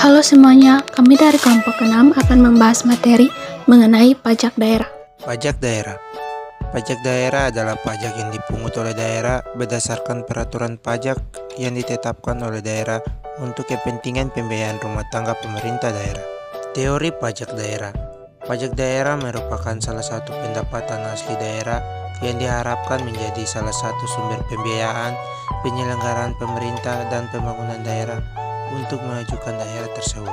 Halo semuanya, kami dari kelompok 6 akan membahas materi mengenai pajak daerah. Pajak daerah. Pajak daerah adalah pajak yang dipungut oleh daerah berdasarkan peraturan pajak yang ditetapkan oleh daerah untuk kepentingan pembiayaan rumah tangga pemerintah daerah. Teori pajak daerah. Pajak daerah merupakan salah satu pendapatan asli daerah yang diharapkan menjadi salah satu sumber pembiayaan penyelenggaraan pemerintah dan pembangunan daerah untuk mengajukan daerah tersebut.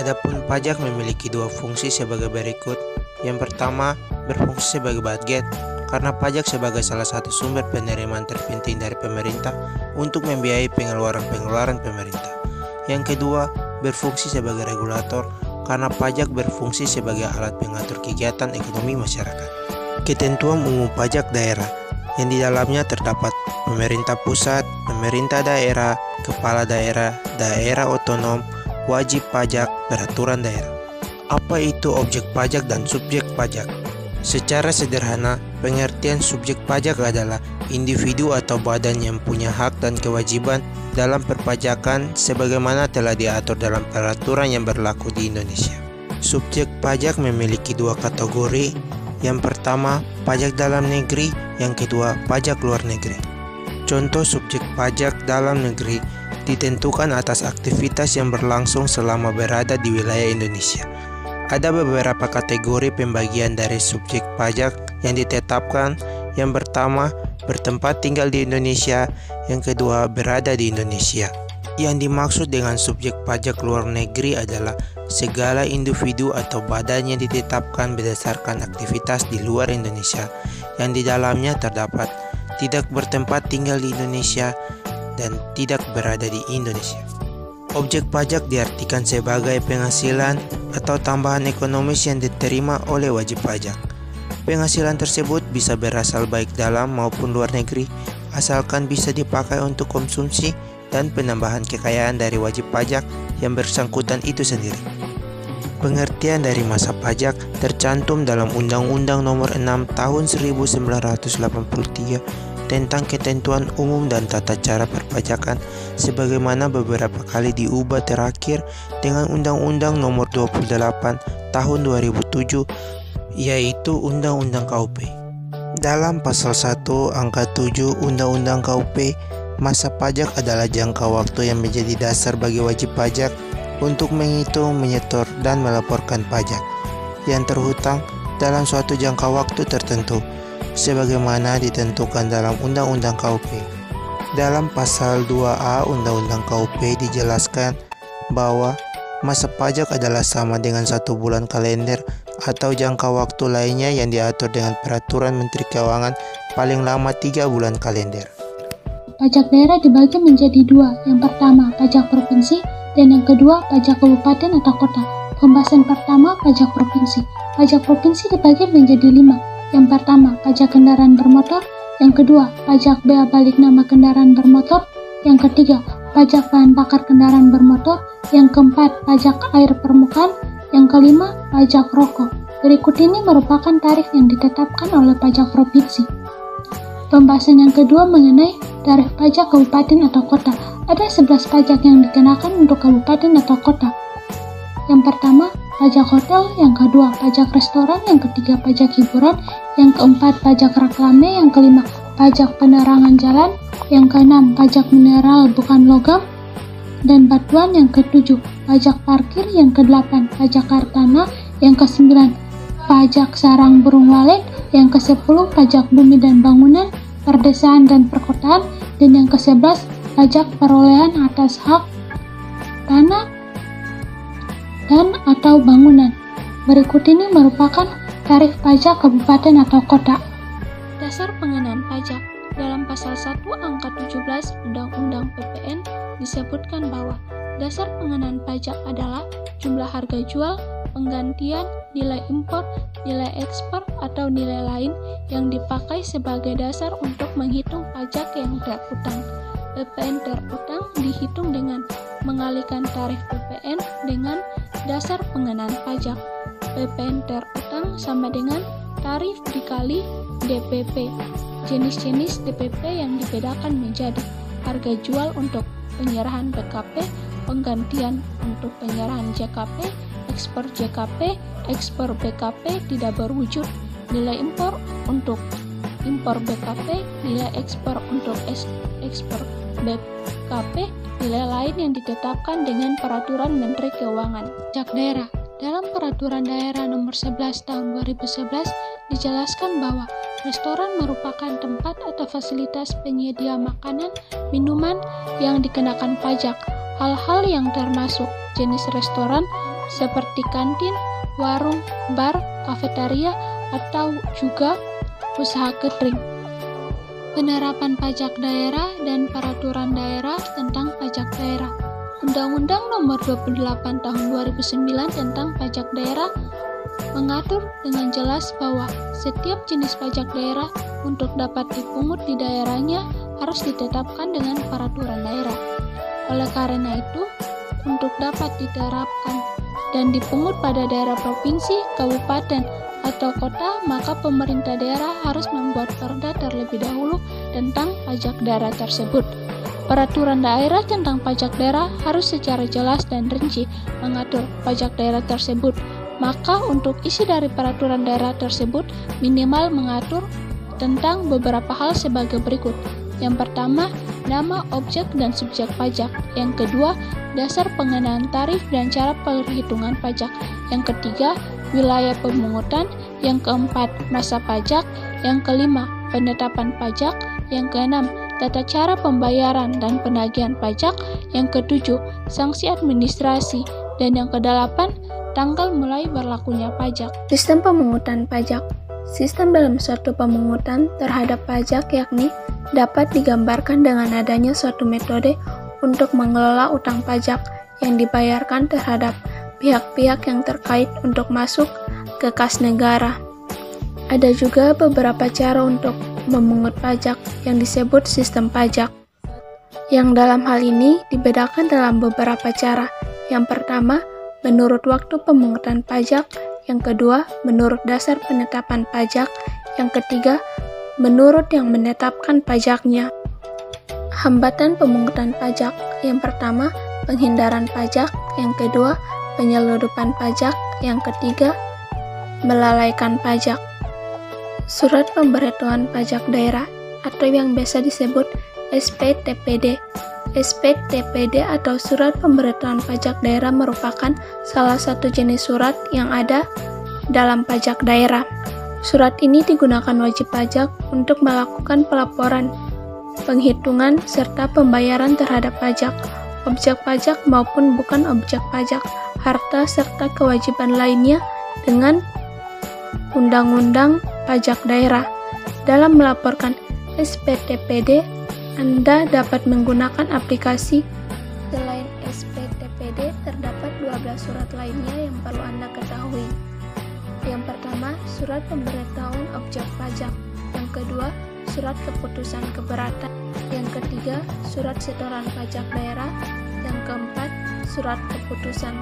Adapun pajak memiliki dua fungsi sebagai berikut. Yang pertama, berfungsi sebagai budget, karena pajak sebagai salah satu sumber penerimaan terpenting dari pemerintah untuk membiayai pengeluaran-pengeluaran pemerintah. Yang kedua, berfungsi sebagai regulator, karena pajak berfungsi sebagai alat pengatur kegiatan ekonomi masyarakat. Ketentuan umum pajak daerah yang di dalamnya terdapat pemerintah pusat, pemerintah daerah, kepala daerah, daerah otonom, wajib pajak, peraturan daerah. Apa itu objek pajak dan subjek pajak? Secara sederhana, pengertian subjek pajak adalah individu atau badan yang punya hak dan kewajiban dalam perpajakan sebagaimana telah diatur dalam peraturan yang berlaku di Indonesia. Subjek pajak memiliki dua kategori. Yang pertama, pajak dalam negeri, yang kedua, pajak luar negeri. Contoh subjek pajak dalam negeri ditentukan atas aktivitas yang berlangsung selama berada di wilayah Indonesia. Ada beberapa kategori pembagian dari subjek pajak yang ditetapkan. Yang pertama, bertempat tinggal di Indonesia. Yang kedua, berada di Indonesia. Yang dimaksud dengan subjek pajak luar negeri adalah segala individu atau badan yang ditetapkan berdasarkan aktivitas di luar Indonesia yang di dalamnya terdapat tidak bertempat tinggal di Indonesia dan tidak berada di Indonesia. Objek pajak diartikan sebagai penghasilan atau tambahan ekonomis yang diterima oleh wajib pajak. Penghasilan tersebut bisa berasal baik dalam maupun luar negeri, asalkan bisa dipakai untuk konsumsi dan penambahan kekayaan dari wajib pajak yang bersangkutan itu sendiri. Pengertian dari masa pajak tercantum dalam Undang-Undang Nomor 6 Tahun 1983 tentang ketentuan umum dan tata cara perpajakan, sebagaimana beberapa kali diubah terakhir dengan Undang-Undang Nomor 28 Tahun 2007, yaitu Undang-Undang KUP. Dalam Pasal 1 Angka 7 Undang-Undang KUP, masa pajak adalah jangka waktu yang menjadi dasar bagi wajib pajak untuk menghitung, menyetor, dan melaporkan pajak yang terhutang dalam suatu jangka waktu tertentu, sebagaimana ditentukan dalam Undang-Undang KUP. Dalam Pasal 2A Undang-Undang KUP dijelaskan bahwa masa pajak adalah sama dengan 1 bulan kalender atau jangka waktu lainnya yang diatur dengan Peraturan Menteri Keuangan paling lama 3 bulan kalender. Pajak daerah dibagi menjadi dua, yang pertama pajak provinsi dan yang kedua pajak kabupaten atau kota. Pembahasan pertama, pajak provinsi. Pajak provinsi dibagi menjadi 5. Yang pertama, pajak kendaraan bermotor. Yang kedua, pajak bea balik nama kendaraan bermotor. Yang ketiga, pajak bahan bakar kendaraan bermotor. Yang keempat, pajak air permukaan. Yang kelima, pajak rokok. Berikut ini merupakan tarif yang ditetapkan oleh pajak provinsi. Pembahasan yang kedua mengenai tarif pajak kabupaten atau kota. Ada 11 pajak yang dikenakan untuk kabupaten atau kota. Yang pertama, pajak hotel. Yang kedua, pajak restoran. Yang ketiga, pajak hiburan. Yang keempat, pajak reklame. Yang kelima, pajak penerangan jalan. Yang keenam, pajak mineral bukan logam dan batuan. Yang ketujuh, pajak parkir. Yang kedelapan, pajak hartana. Yang kesembilan, pajak sarang burung walet. Yang ke-10, pajak bumi dan bangunan, perdesaan dan perkotaan. Dan yang ke-11, pajak perolehan atas hak tanah dan atau bangunan. Berikut ini merupakan tarif pajak kabupaten atau kota. Dasar pengenaan pajak. Dalam Pasal 1 Angka 17 Undang-Undang PPN disebutkan bahwa dasar pengenaan pajak adalah jumlah harga jual, penggantian, nilai impor, nilai ekspor, atau nilai lain yang dipakai sebagai dasar untuk menghitung pajak yang terutang. PPN terutang dihitung dengan mengalihkan tarif PPN dengan dasar pengenaan pajak. PPN terutang sama dengan tarif dikali DPP. Jenis-jenis DPP yang dibedakan menjadi harga jual untuk penyerahan BKP, penggantian untuk penyerahan JKP, ekspor JKP, ekspor BKP tidak berwujud, nilai impor untuk impor BKP, nilai ekspor untuk ekspor BKP, nilai lain yang ditetapkan dengan Peraturan Menteri Keuangan. Pajak daerah. Dalam Peraturan Daerah Nomor 11 Tahun 2011 dijelaskan bahwa restoran merupakan tempat atau fasilitas penyedia makanan, minuman yang dikenakan pajak. Hal-hal yang termasuk jenis restoran seperti kantin, warung, bar, kafetaria, atau juga usaha catering. Penerapan pajak daerah dan peraturan daerah tentang pajak daerah. Undang-Undang Nomor 28 Tahun 2009 tentang pajak daerah mengatur dengan jelas bahwa setiap jenis pajak daerah untuk dapat dipungut di daerahnya harus ditetapkan dengan peraturan daerah. Oleh karena itu, untuk dapat diterapkan dan dipungut pada daerah provinsi, kabupaten, atau kota, maka pemerintah daerah harus membuat perda terlebih dahulu tentang pajak daerah tersebut. Peraturan daerah tentang pajak daerah harus secara jelas dan rinci mengatur pajak daerah tersebut. Maka untuk isi dari peraturan daerah tersebut minimal mengatur tentang beberapa hal sebagai berikut. Yang pertama, nama, objek, dan subjek pajak. Yang kedua, dasar pengenaan tarif dan cara perhitungan pajak. Yang ketiga, wilayah pemungutan. Yang keempat, masa pajak. Yang kelima, penetapan pajak. Yang keenam, tata cara pembayaran dan penagihan pajak. Yang ketujuh, sanksi administrasi. Dan yang kedelapan, tanggal mulai berlakunya pajak. Sistem pemungutan pajak. Sistem dalam suatu pemungutan terhadap pajak yakni dapat digambarkan dengan adanya suatu metode untuk mengelola utang pajak yang dibayarkan terhadap pihak-pihak yang terkait untuk masuk ke kas negara. Ada juga beberapa cara untuk memungut pajak yang disebut sistem pajak, yang dalam hal ini dibedakan dalam beberapa cara. Yang pertama, menurut waktu pemungutan pajak. Yang kedua, menurut dasar penetapan pajak. Yang ketiga, menurut yang menetapkan pajaknya. Hambatan pemungutan pajak. Yang pertama, penghindaran pajak. Yang kedua, penyeludupan pajak. Yang ketiga, melalaikan pajak. Surat pemberitahuan pajak daerah atau yang biasa disebut SPTPD. SPTPD atau Surat Pemberitahuan Pajak Daerah merupakan salah satu jenis surat yang ada dalam pajak daerah. Surat ini digunakan wajib pajak untuk melakukan pelaporan, penghitungan, serta pembayaran terhadap pajak, objek pajak maupun bukan objek pajak, harta serta kewajiban lainnya dengan Undang-Undang Pajak Daerah. Dalam melaporkan SPTPD, Anda dapat menggunakan aplikasi. Selain SPTPD, terdapat 12 surat lainnya yang perlu Anda ketahui. Yang pertama, surat pemberitahuan objek pajak. Yang kedua, surat keputusan keberatan. Yang ketiga, surat setoran pajak daerah. Yang keempat, surat keputusan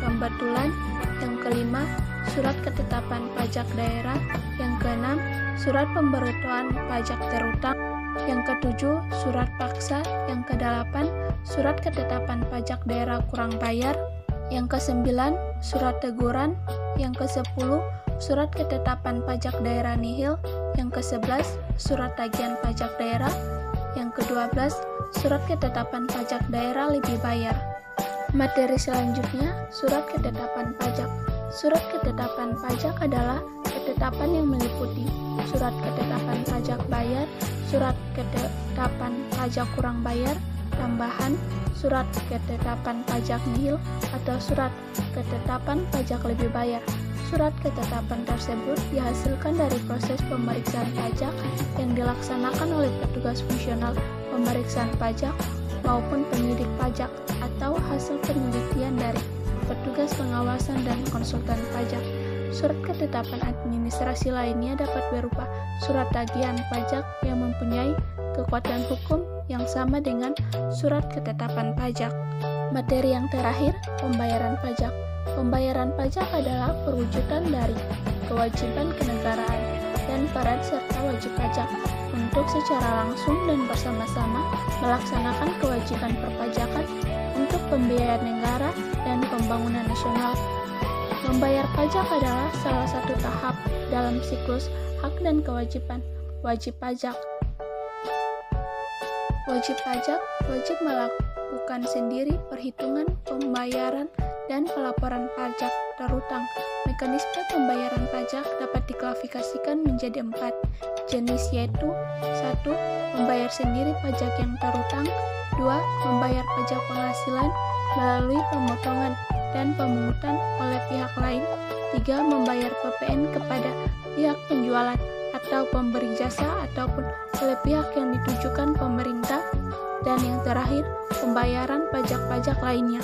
kebetulan. Yang kelima, surat ketetapan pajak daerah. Yang keenam, surat pemberitahuan pajak terutang. Yang ketujuh, surat paksa. Yang kedelapan, surat ketetapan pajak daerah kurang bayar. Yang kesembilan, surat teguran. Yang kesepuluh, surat ketetapan pajak daerah nihil. Yang kesebelas, surat tagihan pajak daerah. Yang kedua-belas, surat ketetapan pajak daerah lebih bayar. Materi selanjutnya, surat ketetapan pajak. Surat ketetapan pajak adalah ketetapan yang meliputi surat ketetapan pajak bayar, surat ketetapan pajak kurang bayar, tambahan, surat ketetapan pajak nihil, atau surat ketetapan pajak lebih bayar. Surat ketetapan tersebut dihasilkan dari proses pemeriksaan pajak yang dilaksanakan oleh petugas fungsional pemeriksaan pajak maupun penyidik pajak atau hasil penelitian dari petugas pengawasan dan konsultan pajak. Surat ketetapan administrasi lainnya dapat berupa surat tagihan pajak yang mempunyai kekuatan hukum yang sama dengan surat ketetapan pajak. Materi yang terakhir, pembayaran pajak. Pembayaran pajak adalah perwujudan dari kewajiban kenegaraan dan peran serta wajib pajak untuk secara langsung dan bersama-sama melaksanakan kewajiban perpajakan untuk pembiayaan negara dan pembangunan nasional. Membayar pajak adalah salah satu tahap dalam siklus hak dan kewajiban wajib pajak. Wajib pajak wajib melakukan sendiri perhitungan pembayaran dan pelaporan pajak terutang. Mekanisme pembayaran pajak dapat diklasifikasikan menjadi 4 jenis, yaitu 1. Membayar sendiri pajak yang terutang. 2. Membayar pajak penghasilan melalui pemotongan dan pemungutan oleh pihak lain. 3. Membayar PPN kepada pihak penjualan atau pemberi jasa ataupun oleh pihak yang ditujukan pemerintah. Dan yang terakhir, pembayaran pajak-pajak lainnya.